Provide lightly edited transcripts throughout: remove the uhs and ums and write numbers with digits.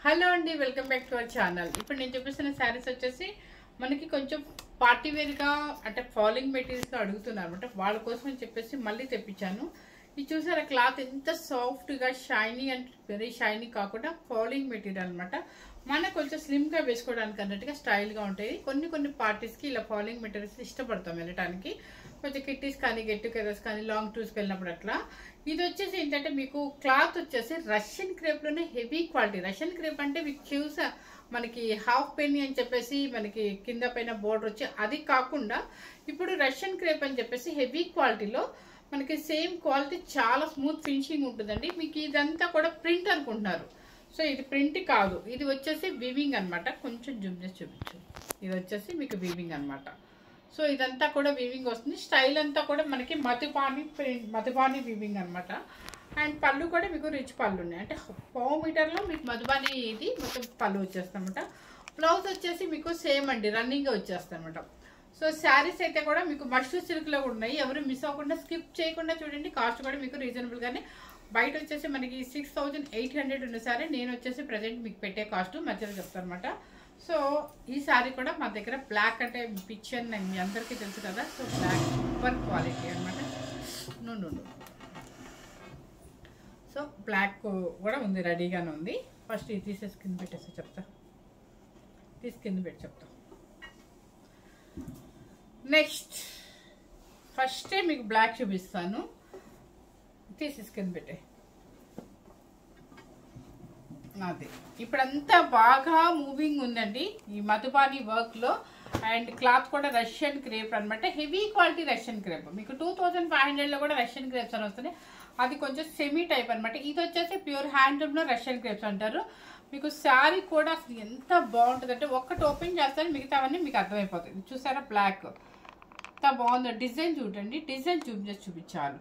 Hello అండి, welcome back to our channel. ఇప్పుడు నేను చూపిస్తున్న శారీస్ వచ్చేసి మనకి కొంచెం పార్టీ వేర్గా అంటే ఫాలింగ్ మెటీరియల్స్ అడుగుతున్నారు అనమాట. వాళ్ళ కోసం అని చెప్పేసి మళ్ళీ తెప్పించాను. ఇది చూసారా, క్లాత్ ఎంత సాఫ్ట్గా షైనీ అండ్ వెరీ షైనీ కాకుండా ఫాలింగ్ మెటీరియల్ అనమాట. మనకు కొంచెం స్లిమ్గా వేసుకోవడానికి అన్నట్టుగా స్టైల్గా ఉంటాయి. కొన్ని పార్టీస్కి ఇలా ఫాలింగ్ మెటీరియల్స్ ఇష్టపడతాం వెళ్ళడానికి, కొంచెం కిట్టీస్ కానీ గెట్ టుగెదర్స్ కానీ లాంగ్ టూర్స్కి వెళ్ళినప్పుడు అట్లా. ఇది వచ్చేసి ఏంటంటే మీకు క్లాత్ వచ్చేసి రష్యన్ క్రేప్లోనే హెవీ క్వాలిటీ. రష్యన్ క్రేప్ అంటే మీకు చూసా మనకి హాఫ్ పెన్నీ అని చెప్పేసి మనకి కింద పైన బోర్డర్ వచ్చి అది కాకుండా ఇప్పుడు రష్యన్ క్రేప్ అని చెప్పేసి హెవీ క్వాలిటీలో మనకి సేమ్ క్వాలిటీ చాలా స్మూత్ ఫినిషింగ్ ఉంటుందండి. మీకు ఇదంతా కూడా ప్రింట్ అనుకుంటున్నారు, సో ఇది ప్రింట్ కాదు, ఇది వచ్చేసి వీవింగ్ అనమాట. కొంచెం జూమ్ చేసి చూపించు. ఇది వచ్చేసి మీకు వీవింగ్ అనమాట. సో ఇదంతా కూడా వీవింగ్ వస్తుంది. స్టైల్ అంతా కూడా మనకి మధుబాని వీవింగ్ అనమాట. అండ్ పళ్ళు కూడా మీకు రిచ్ పళ్ళు ఉన్నాయి, అంటే 1 మీటర్లో మీకు మధుబాని ఇది మొత్తం పళ్ళు వచ్చేస్తాయి అనమాట. బ్లౌజ్ వచ్చేసి మీకు సేమ్ అండి, రన్నింగ్గా వచ్చేస్తాయి అనమాట. సో శారీస్ అయితే కూడా మీకు మష్రూ సిల్క్లో ఉన్నాయి. ఎవరు మిస్ అవ్వకుండా స్కిప్ చేయకుండా చూడండి. కాస్ట్ కూడా మీకు రీజనబుల్గానే. బయట వచ్చేసి మనకి 6800 ఉన్న సారీ, నేను వచ్చేసి ప్రజెంట్ మీకు పెట్టే కాస్ట్ మధ్యలో చెప్తాను అనమాట. సో ఈ శారీ కూడా మా దగ్గర బ్లాక్ అంటే పిక్చర్ మీ అందరికీ తెలుసు కదా. సో బ్లాక్ సూపర్ క్వాలిటీ అనమాట. నుండు సో బ్లాక్ కూడా ఉంది, రెడీగానే ఉంది. ఫస్ట్ ఇది తీసేసి కింద పెట్టేసి చెప్తా, కింద పెట్టి చెప్తా. నెక్స్ట్ ఫస్టే మీకు బ్లాక్ చూపిస్తాను, తీసేసి కింద పెట్టే. అది ఇప్పుడంతా బాగా మూవింగ్ ఉందండి ఈ మధుబాని వర్క్ లో. అండ్ క్లాత్ కూడా రష్యన్ క్రేప్ అనమాట, హెవీ క్వాలిటీ రష్యన్ క్రేప్. మీకు 2500 లో కూడా రష్యన్ క్రేప్స్ అని వస్తున్నాయి. అది కొంచెం సెమీ టైప్ అనమాట. ఇది వచ్చేసి ప్యూర్ హ్యాండ్లూమ్ లో రష్యన్ క్రేప్స్ అంటారు. మీకు శారీ కూడా అసలు ఎంత బాగుంటుంది అంటే ఒక్కటి ఓపెన్ చేస్తాను, మిగతావన్నీ మీకు అర్థమైపోతుంది. చూసారా బ్లాక్ ఎంత బాగుందో, డిజైన్ చూడండి, డిజైన్ చూపించాలి.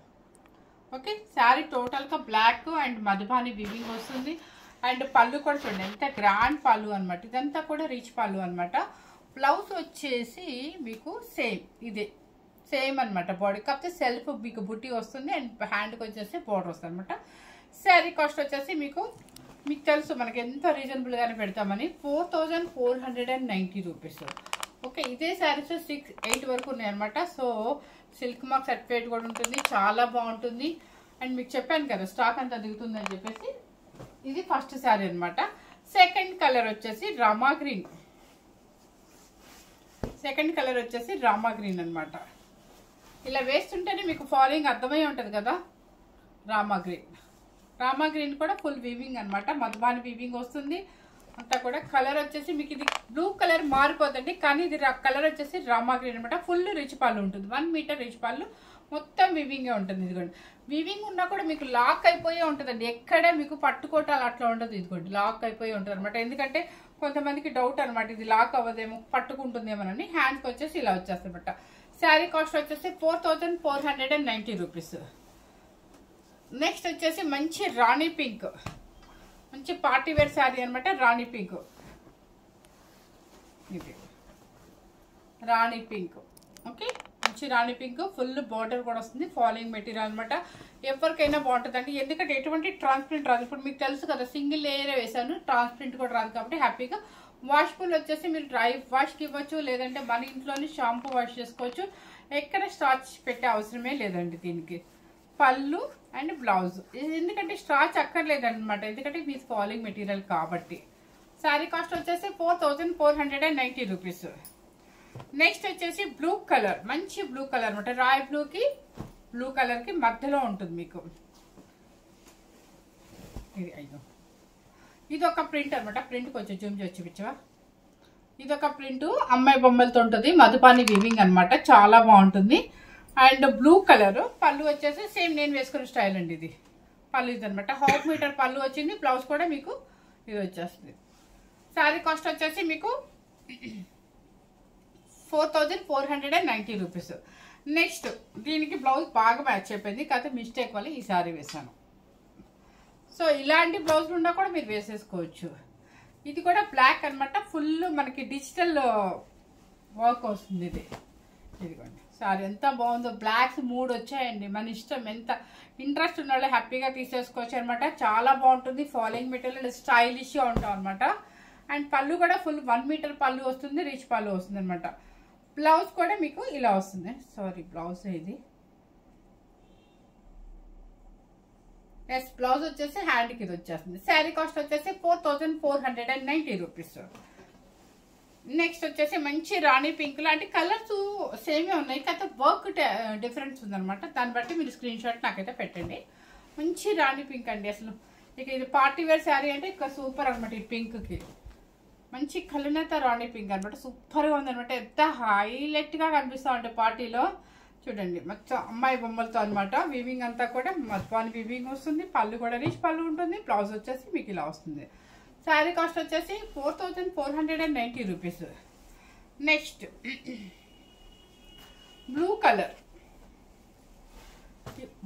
ఓకే, శారీ టోటల్గా బ్లాక్ అండ్ మధుబాని వీవింగ్ వస్తుంది. అండ్ పళ్ళు కూడా చూడండి ఎంత గ్రాండ్ పళ్ళు అనమాట. ఇదంతా కూడా రిచ్ పళ్ళు అనమాట. బ్లౌజ్ వచ్చేసి మీకు సేమ్ ఇదే సేమ్ అనమాట. బాడీ కాకపోతే సెల్ఫ్ మీకు బుట్టి వస్తుంది అండ్ హ్యాండ్కి వచ్చేసి బోర్డర్ వస్తుంది అనమాట. శారీ కాస్ట్ వచ్చేసి మీకు తెలుసు మనకి ఎంత రీజనబుల్గానే పెడతామని, 4490 రూపీస్. ఓకే, ఇదే శారీస్ 6-8 వరకు ఉన్నాయి అనమాట. సో సిల్క్ మార్క్ సర్టిఫికేట్ కూడా ఉంటుంది, చాలా బాగుంటుంది. అండ్ మీకు చెప్పాను కదా స్టాక్ అంతా దిగుతుందని చెప్పేసి. ఇది ఫస్ట్ శారీ అనమాట. సెకండ్ కలర్ వచ్చేసి రామా గ్రీన్. అనమాట. ఇలా వేస్తుంటేనే మీకు ఫాలోయింగ్ అర్థమై ఉంటుంది కదా. రామా గ్రీన్ కూడా ఫుల్ వీవింగ్ అనమాట. మధుబాని వీవింగ్ వస్తుంది అంతా కూడా. కలర్ వచ్చేసి మీకు ఇది బ్లూ కలర్ మారిపోతుంది, కానీ ఇది కలర్ వచ్చేసి రామా గ్రీన్ అనమాట. ఫుల్ రిచ్ పళ్ళు ఉంటుంది, 1 మీటర్ రిచ్ పళ్ళు, మొత్తం వీవింగే ఉంటుంది. ఇదిగోండి వీవింగ్ ఉన్నా కూడా మీకు లాక్ అయిపోయే ఉంటుందండి, ఎక్కడ మీకు పట్టుకోవటాలు అట్లా ఉండదు. ఇదిగోండి లాక్ అయిపోయి ఉంటుంది అనమాట. ఎందుకంటే కొంతమందికి డౌట్ అనమాట, ఇది లాక్ అవ్వదేమో పట్టుకుంటుందేమోనని. హ్యాండ్కి వచ్చేసి ఇలా వచ్చేస్తుంది అనమాట. శారీ కాస్ట్ వచ్చేసి 4490 రూపీస్. నెక్స్ట్ వచ్చేసి మంచి రాణి పింక్, మంచి పార్టీ వేర్ శారీ అనమాట. రాణి పింక్, ఇది రాణి పింక్. ఓకే, మంచి రాణి పింక్, ఫుల్ బార్డర్ కూడా వస్తుంది, ఫాలింగ్ మెటీరియల్ అనమాట. ఎవరికైనా బాగుంటుందండి, ఎందుకంటే ఎటువంటి ట్రాన్స్పరెంట్ రాదు. ఇప్పుడు మీకు తెలుసు కదా సింగిల్ లేయర్ వేసాను, ట్రాన్స్పరెంట్ కూడా రాదు కాబట్టి హ్యాపీగా. వాష్ఫుల్ వచ్చేసి మీరు డ్రై వాష్కి ఇవ్వచ్చు, లేదంటే మన ఇంట్లోనే షాంపూ వాష్ చేసుకోవచ్చు. ఎక్కడ స్టార్చ్ పెట్టే అవసరమే లేదండి దీనికి. పళ్ళు అండ్ బ్లౌజ్, ఎందుకంటే స్టార్చ్ అక్కర్లేదన్నమాట, ఎందుకంటే మీ ఫాలింగ్ మెటీరియల్ కాబట్టి. శారీ కాస్ట్ వచ్చేసి 4490 రూపీస్. నెక్స్ట్ వచ్చేసి బ్లూ కలర్, మంచి బ్లూ కలర్ అనమాట. రాయ్ బ్లూకి బ్లూ కలర్కి మధ్యలో ఉంటుంది మీకు. ఇది ఒక ప్రింట్ అనమాట. ప్రింట్ కొంచెం జూమ్ చేసి చూపించవా. ఇది ఒక ప్రింట్ అమ్మాయి బొమ్మలతో ఉంటుంది, మధుబాని వీవింగ్ అనమాట, చాలా బాగుంటుంది. అండ్ బ్లూ కలర్ పళ్ళు వచ్చేసి సేమ్ నేను వేసుకున్న స్టైల్ అండి. ఇది పళ్ళు ఇది అనమాట, 1/2 మీటర్ పళ్ళు వచ్చింది. బ్లౌజ్ కూడా మీకు ఇది వచ్చేస్తుంది. శారీ కాస్ట్ వచ్చేసి మీకు 4490 రూపీస్. నెక్స్ట్ దీనికి బ్లౌజ్ బాగా మ్యాచ్ అయిపోయింది, కాకపోతే మిస్టేక్ వల్ల ఈ శారీ వేసాను. సో ఇలాంటి బ్లౌజ్ ఉన్నా కూడా మీరు వేసేసుకోవచ్చు. ఇది కూడా బ్లాక్ అనమాట, ఫుల్ మనకి డిజిటల్ వర్క్ వస్తుంది. ఇదిగోండి సారీ ఎంత బాగుందో, బ్లాక్స్ 3 వచ్చాయండి. మన ఇష్టం, ఎంత ఇంట్రెస్ట్ ఉన్న వాళ్ళు హ్యాపీగా తీసేసుకోవచ్చు అనమాట. చాలా బాగుంటుంది, ఫాలోయింగ్ మెటీరియల్ స్టైలిష్గా ఉంటాం అనమాట. అండ్ పళ్ళు కూడా ఫుల్ 1 మీటర్ పళ్ళు వస్తుంది, రిచ్ పళ్ళు వస్తుంది అనమాట. బ్లౌజ్ కూడా మీకు ఇలా వస్తుంది. సారీ బ్లౌజ్ ఇది ఎస్, బ్లౌజ్ వచ్చేసి హ్యాండ్కి ఇది వచ్చేస్తుంది. శారీ కాస్ట్ వచ్చేసి 4490 రూపీస్. నెక్స్ట్ వచ్చేసి మంచి రాణి పింక్ లాంటి కలర్స్ సేమే ఉన్నాయి, కాకపోతే వర్క్ డిఫరెన్స్ ఉందనమాట. దాన్ని బట్టి మీరు స్క్రీన్ షాట్ నాకైతే పెట్టండి. మంచి రాణి పింక్ అండి. అసలు ఇక ఇది పార్టీ వేర్ శారీ అంటే ఇక సూపర్ అనమాట. ఈ పింక్కి మంచి కలనేత రాణి పింక్ అనమాట, సూపర్గా ఉందనమాట. ఎంత హైలైట్గా కనిపిస్తూ ఉంటాయి పార్టీలో. చూడండి మొత్తం అమ్మాయి బొమ్మలతో అనమాట. వివింగ్ అంతా కూడా మొత్తం వివింగ్ వస్తుంది. పళ్ళు కూడా రిచ్ పళ్ళు ఉంటుంది. బ్లౌజ్ వచ్చేసి మీకు ఇలా వస్తుంది. శారీ కాస్ట్ వచ్చేసి 4490 rupees. Next blue colour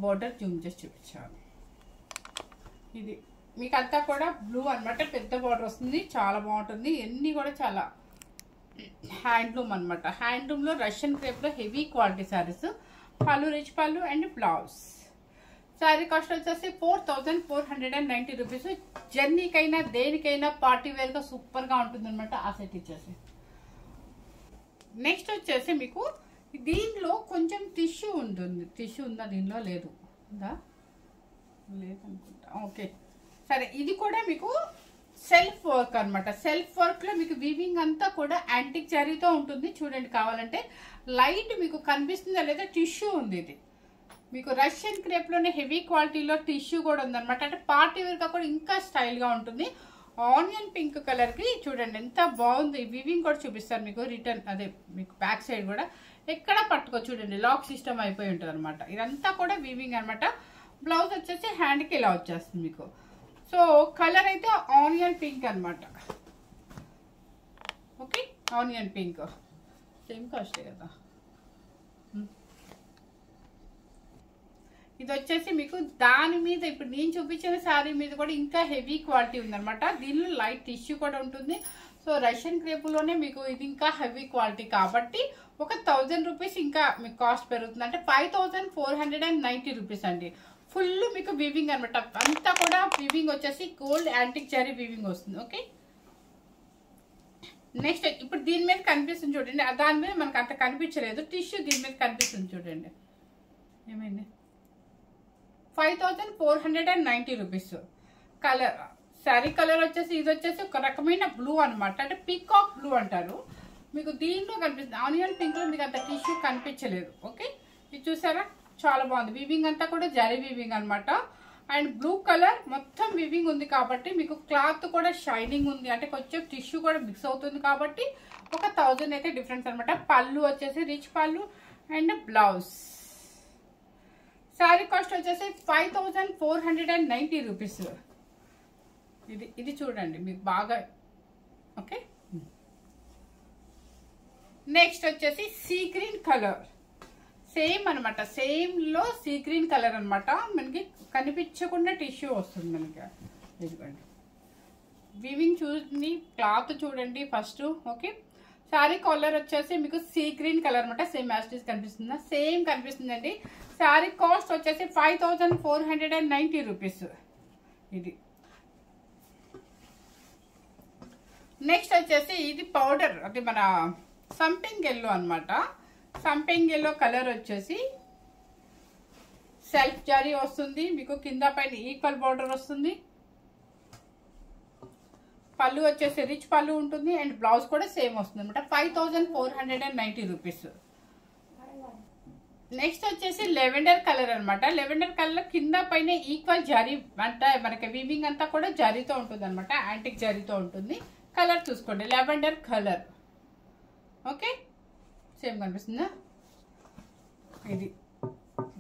border Zoom చేసి చూపించాను. ఇది మీకు అంతా కూడా బ్లూ అనమాట, పెద్ద బోర్డర్ వస్తుంది, చాలా బాగుంటుంది. ఎన్ని కూడా చాలా హ్యాండ్లూమ్ అనమాట. హ్యాండ్లూమ్లో రష్యన్ క్రేప్లో హెవీ క్వాలిటీ శారీస్. పళ్ళు రిచ్ పళ్ళు అండ్ బ్లౌజ్. శారీ కాస్ట్ వచ్చేసి 4490 రూపీస్. జర్నీకైనా దేనికైనా పార్టీ వేర్గా సూపర్గా ఉంటుంది అనమాట. ఆ సెట్ ఇచ్చేసి నెక్స్ట్ వచ్చేసి మీకు దీనిలో కొంచెం టిష్యూ ఉంటుంది. టిష్యూ ఉందా దీనిలో? లేదు, ఉందా? లేదనుకుంటా. ఓకే సరే, ఇది కూడా మీకు సెల్ఫ్ వర్క్ అనమాట. సెల్ఫ్ వర్క్ లో మీకు వీవింగ్ అంతా కూడా యాంటిక్ జరీతో ఉంటుంది. చూడండి, కావాలంటే లైట్ మీకు కనిపిస్తుందా లేదా, టిష్యూ ఉంది. ఇది మీకు రష్యన్ క్రేప్ లోనే హెవీ క్వాలిటీలో టిష్యూ కూడా ఉందన్నమాట. అంటే పార్టీ వేర్ గా కూడా ఇంకా స్టైల్ గా ఉంటుంది. ఆనియన్ పింక్ కలర్ కి చూడండి ఎంత బాగుంది. వీవింగ్ కూడా చూపిస్తారు మీకు. రిటర్న్ అదే మీకు బ్యాక్ సైడ్ కూడా ఎక్కడ పట్టుకో, చూడండి లాక్ సిస్టమ్ అయిపోయి ఉంటుంది అనమాట. ఇదంతా కూడా వీవింగ్ అనమాట. బ్లౌజ్ వచ్చేసి హ్యాండ్ కి ఇలా వచ్చేస్తుంది మీకు. సో కలర్ అయితే ఆనియన్ పింక్ అనమాట. ఓకే, ఆనియన్ పింక్ సేమ్ కాస్టే కదా. ఇది వచ్చేసి మీకు దాని మీద ఇప్పుడు నేను చూపించిన శారీ మీద కూడా ఇంకా హెవీ క్వాలిటీ ఉందన్నమాట. దీనిలో లైట్ టిష్యూ కూడా ఉంటుంది. సో రష్యన్ క్రేపులోనే మీకు ఇది ఇంకా హెవీ క్వాలిటీ కాబట్టి ఒక 1000 రూపీస్ ఇంకా మీకు కాస్ట్ పెరుగుతుంది. అంటే 5490 రూపీస్ అండి. ఫుల్ మీకు వీవింగ్ అనమాట. అంతా కూడా వీవింగ్ వచ్చేసి గోల్డ్ యాంటిక్ జరీ వీవింగ్ వస్తుంది. ఓకే, నెక్స్ట్ ఇప్పుడు దీని మీద కనిపిస్తుంది చూడండి. దాని మీద మనకు అంత కనిపించలేదు, టిష్యూ దీని మీద కనిపిస్తుంది చూడండి. ఏమైంది? 5490 రూపీస్. కలర్ శారీ కలర్ వచ్చేసి ఇది వచ్చేసి ఒక రకమైన బ్లూ అనమాట. అంటే పీకాక్ బ్లూ అంటారు. మీకు దీంట్లో కనిపిస్తుంది. ఆనియన్ పింక్ లో మీకు అంత టిష్యూ కనిపించలేదు. ఓకే, ఇది చూసారా, చాలా బాగుంది. వీవింగ్ అంతా కూడా జరీ వీవింగ్ అనమాట. అండ్ బ్లూ కలర్ మొత్తం వీవింగ్ ఉంది కాబట్టి మీకు క్లాత్ కూడా షైనింగ్ ఉంది. అంటే కొంచెం టిష్యూ కూడా మిక్స్ అవుతుంది కాబట్టి ఒక 1000 అయితే డిఫరెన్స్ అనమాట. పళ్ళు వచ్చేసి రిచ్ పళ్ళు అండ్ బ్లౌజ్. శారీ కాస్ట్ వచ్చేసి 5490 రూపీస్. ఇది చూడండి మీకు బాగా. ఓకే, నెక్స్ట్ వచ్చేసి సీ గ్రీన్ కలర్. సేమ్ అనమాట, సేమ్ లో సీ గ్రీన్ కలర్ అనమాట. మనకి కనిపించకుండా టిష్యూ వస్తుంది మనకి. ఇదిగోండి వీవింగ్ చూడండి, క్లాత్ చూడండి ఫస్ట్. ఓకే, శారీ కలర్ వచ్చేసి మీకు సీ గ్రీన్ కలర్ అనమాట. సేమ్ యాస్టీస్ కనిపిస్తుందా? సేమ్ కనిపిస్తుందండి. శారీ కాస్ట్ వచ్చేసి 5490 రూపీస్. ఇది నెక్స్ట్ వచ్చేసి ఇది పౌడర్, అది మన సంపింగ్ ఎల్లో అనమాట. సంపింగ్ ఎల్లో కలర్ వచ్చేసి సెల్ఫ్ జరీ వస్తుంది మీకు. కింద పైన ఈక్వల్ బార్డర్ వస్తుంది. పళ్ళు వచ్చేసి రిచ్ పళ్ళు ఉంటుంది అండ్ బ్లౌజ్ కూడా సేమ్ వస్తుంది అనమాట. 5490 రూపీస్. నెక్స్ట్ వచ్చేసి లెవెండర్ కలర్ అనమాట. లెవెండర్ కలర్ కింద పైన ఈక్వల్ జరీ అంటే మనకి వీవింగ్ అంతా కూడా జరీతో ఉంటుంది అనమాట. యాంటిక్ జరీతో ఉంటుంది. కలర్ చూసుకోండి, లెవెండర్ కలర్. ఓకే, సేమ్ కనిపిస్తుందా? ఇది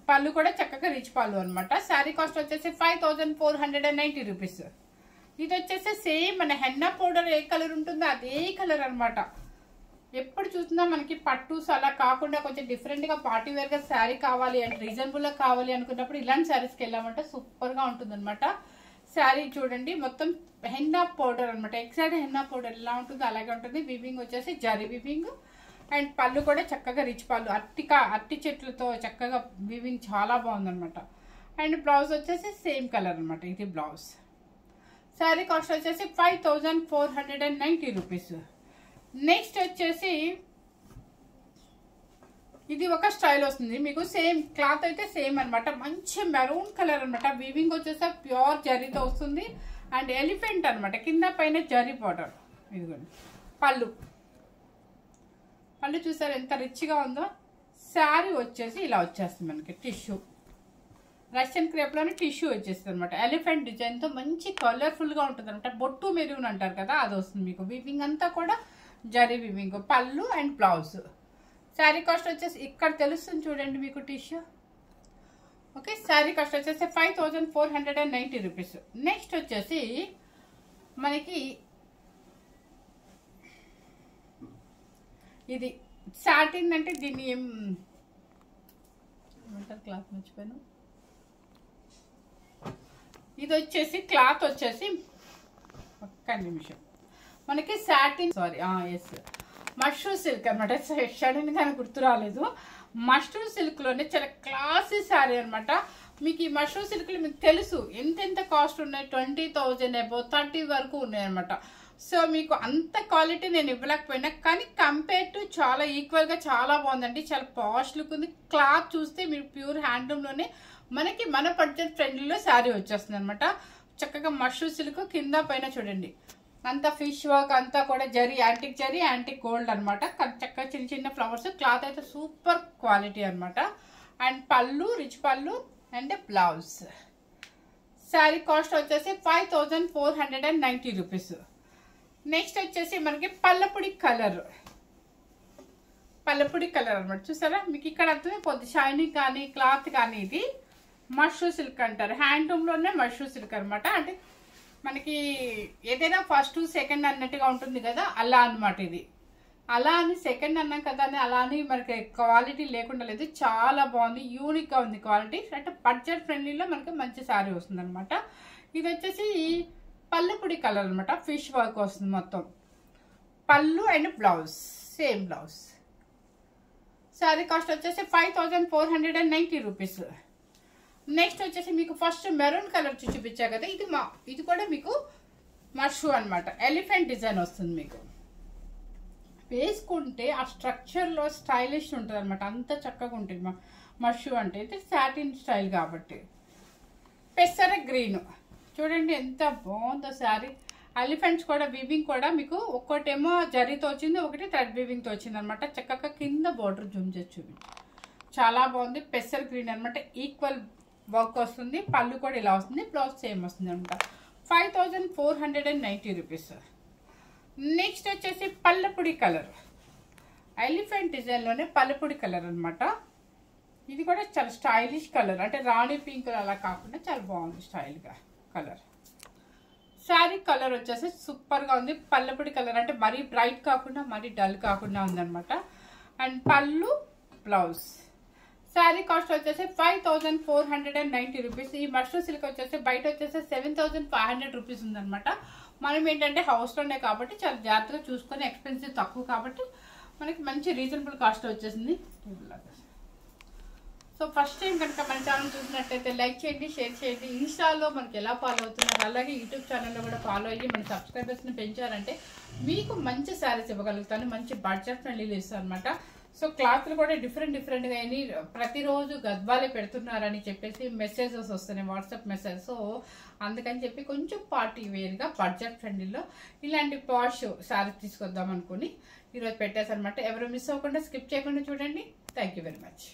పళ్ళు కూడా చక్కగా రిచ్ పళ్ళు అనమాట. శారీ కాస్ట్ వచ్చేసి 5490 రూపీస్. ఇది వచ్చేసి సేమ్ మన హెన్నా పౌడర్ ఏ కలర్ ఉంటుందో అదే కలర్ అనమాట. ఎప్పుడు చూసినా మనకి పట్టుస్ అలా కాకుండా కొంచెం డిఫరెంట్ గా పార్టీ వేర్ గా శారీ కావాలి అంటే రీజనబుల్ గా కావాలి అనుకున్నప్పుడు ఇలాంటి శారీస్కి వెళ్ళామంటే సూపర్ గా ఉంటుంది అనమాట. శారీ చూడండి మొత్తం హెన్నా పౌడర్ అనమాట. ఎగ్జాక్ట్ హెన్నా పౌడర్ ఎలా ఉంటుందో అలాగే ఉంటుంది. వీవింగ్ వచ్చేసి జరీ వీవింగ్ అండ్ పళ్ళు కూడా చక్కగా రిచ్ పళ్ళు, అట్టి చెట్లతో చక్కగా వీవింగ్ చాలా బాగుందనమాట. అండ్ బ్లౌజ్ వచ్చేసి సేమ్ కలర్ అనమాట. ఇది బ్లౌజ్. శారీ కాస్ట్ వచ్చేసి 5490 రూపీస్. నెక్స్ట్ వచ్చేసి ఇది ఒక స్టైల్ వస్తుంది మీకు. సేమ్ క్లాత్ అయితే సేమ్ అనమాట. మంచి మెరూన్ కలర్ అనమాట. వీవింగ్ వచ్చేసి ప్యూర్ జరీతో వస్తుంది. అండ్ ఎలిఫెంట్ అనమాట. కింద పైన జరీ బార్డర్. ఇదిగోండి పళ్ళు. పళ్ళు చూసారు ఎంత రిచ్గా ఉందో. శారీ వచ్చేసి ఇలా వచ్చేస్తుంది మనకి. టిష్యూ రష్యన్ క్రేప్లోనే టిష్యూ వచ్చేస్తుంది అనమాట. ఎలిఫెంట్ డిజైన్తో మంచి కలర్ఫుల్గా ఉంటుంది అనమాట. బొట్టు మెరూన్ అంటారు కదా, అది వస్తుంది మీకు. వీవింగ్ అంతా కూడా జరీ వీవింగ్. పళ్ళు అండ్ బ్లౌజ్. శారీ కాస్ట్ వచ్చేసి ఇక్కడ తెలుస్తుంది చూడండి మీకు టిష్యూ. ఓకే, శారీ కాస్ట్ వచ్చేసి 5490 రూపీస్. నెక్స్ట్ వచ్చేసి మనకి ఇది సాటిన్ అంటే దీన్ని ఏమంటారు, క్లాత్ మర్చిపోయాను. ఇది వచ్చేసి క్లాత్ వచ్చేసి ఒక్క నిమిషం మనకి satin, sorry yes mushroom silk అనమాట. సడన్ గా గుర్తు రాలేదు. మష్రూమ్ సిల్క్ లోనే చాలా క్లాసీ శారీ అనమాట. మీకు ఈ మష్రూమ్ సిల్క్ మీకు తెలుసు ఎంత కాస్ట్ ఉన్నాయి. 20,000 అబౌవ్ 30 వరకు ఉన్నాయి అనమాట. సో మీకు అంత క్వాలిటీ నేను ఇవ్వలేకపోయినా, కానీ కంపేర్ టు చాలా ఈక్వల్ గా చాలా బాగుందండి. చాలా పాష్ లుక్ ఉంది. క్లాత్ చూస్తే మీరు ప్యూర్ హ్యాండ్లూమ్ లోనే మనకి మన బడ్జెట్ ఫ్రెండ్లీలో శారీ వచ్చేస్తుంది అనమాట. చక్కగా మష్రూమ్ సిల్క్ కింద పైన చూడండి అంతా ఫిష్ వర్క్ అంతా కూడా జరీ, యాంటిక్ గోల్డ్ అనమాట. చక్కగా చిన్న ఫ్లవర్స్. క్లాత్ అయితే సూపర్ క్వాలిటీ అనమాట. అండ్ పళ్ళు రిచ్ పళ్ళు అండ్ బ్లౌజ్. శారీ కాస్ట్ వచ్చేసి 5490 రూపీస్. నెక్స్ట్ వచ్చేసి మనకి పల్లపుడి కలర్ అనమాట. చూసారా మీకు ఇక్కడ అర్థమైపోద్ది. షైనింగ్ కానీ క్లాత్ కానీ ఇది మష్రూమ్ సిల్క్ అంటారు. హ్యాండ్లూమ్లోనే మష్రూమ్ సిల్క్ అనమాట. అంటే మనకి ఏదైనా ఫస్ట్ సెకండ్ అన్నట్టుగా ఉంటుంది కదా, అలా అనమాట. ఇది అలా అని సెకండ్ అన్నాం కదా అని అలా అని మనకి క్వాలిటీ లేకుండా లేదు. చాలా బాగుంది, యూనిక్గా ఉంది క్వాలిటీ. అంటే బడ్జెట్ ఫ్రెండ్లీలో మనకి మంచి శారీ వస్తుంది అనమాట. ఇది వచ్చేసి పల్లపుడి కలర్ అనమాట. ఫిష్ వర్క్ వస్తుంది మొత్తం. పళ్ళు and blouse same blouse. Sari cost వచ్చేసి 5490 రూపీస్. నెక్స్ట్ వచ్చేసి మీకు ఫస్ట్ మెరూన్ కలర్ చూపించా కదా, ఇది కూడా మీకు మష్రూ అనమాట. ఎలిఫెంట్ డిజైన్ వస్తుంది మీకు. వేసుకుంటే ఆ స్ట్రక్చర్లో స్టైలిష్ ఉంటుంది అనమాట. అంత చక్కగా ఉంటుంది మష్రూ అంటే. ఇది సాటిన్ స్టైల్ కాబట్టి. పెసర గ్రీన్ చూడండి ఎంత బాగుందో శారీ. ఎలిఫెంట్స్ కూడా వీవింగ్ కూడా మీకు ఒక్కటేమో జరీతో వచ్చింది, ఒకటి థ్రెడ్ వీవింగ్తో వచ్చింది అనమాట. చక్కగా కింద బార్డర్ జూమ్ చేసి చూపించి చాలా బాగుంది. పెసర గ్రీన్ అనమాట. ఈక్వల్ వర్క్ వస్తుంది. పళ్ళు కూడా ఇలా వస్తుంది. బ్లౌజ్ సేమ్ వస్తుంది అనమాట. 5490 రూపీస్. నెక్స్ట్ వచ్చేసి పల్లపుడి కలర్. ఎలిఫెంట్ డిజైన్లోనే పల్లపుడి కలర్ అనమాట. ఇది కూడా చాలా స్టైలిష్ కలర్. అంటే రాణి పింక్ అలా కాకుండా చాలా బాగుంది స్టైల్గా కలర్. శారీ కలర్ వచ్చేసి సూపర్గా ఉంది. పల్లపుడి కలర్ అంటే మరీ బ్రైట్ కాకుండా మరీ డల్ కాకుండా ఉందన్నమాట. అండ్ పళ్ళు బ్లౌజ్. శారీ కాస్ట్ వచ్చేసి 5490 రూపీస్. ఈ మష్రూమ్ సిల్క్ వచ్చేసి బయట వచ్చేసి 7500 రూపీస్ ఉందన్నమాట. మనం ఏంటంటే హౌస్లోనే కాబట్టి చాలా జాగ్రత్తగా చూసుకొని, ఎక్స్పెన్సివ్ తక్కువ కాబట్టి మనకి మంచి రీజనబుల్ కాస్ట్ వచ్చేసింది. సో ఫస్ట్ టైం కనుక మన ఛానల్ చూసినట్టయితే లైక్ చేయండి, షేర్ చేయండి. ఇన్స్టాలో మనకి ఎలా ఫాలో అవుతున్నారు, అలాగే యూట్యూబ్ ఛానల్లో కూడా ఫాలో అయ్యి మన సబ్స్క్రైబర్స్ని పెంచారంటే మీకు మంచి శారీస్ ఇవ్వగలుగుతాను. మంచి బడ్జెట్ ఫ్రెండ్లీలు ఇస్తాను అనమాట. సో క్లాత్లు కూడా డిఫరెంట్గా అని ప్రతిరోజు గద్వాలే పెడుతున్నారని చెప్పేసి మెసేజెస్ వస్తున్నాయి, వాట్సాప్ మెసేజ్. సో అందుకని చెప్పి కొంచెం పార్టీ వేర్గా బడ్జెట్ ఫ్రెండ్లీలో ఇలాంటి పాష్ శారీస్ తీసుకొద్దాం అనుకుని ఈరోజు పెట్టేసి అనమాట. ఎవరు మిస్ అవ్వకుండా స్కిప్ చేయకుండా చూడండి. Thank you very much.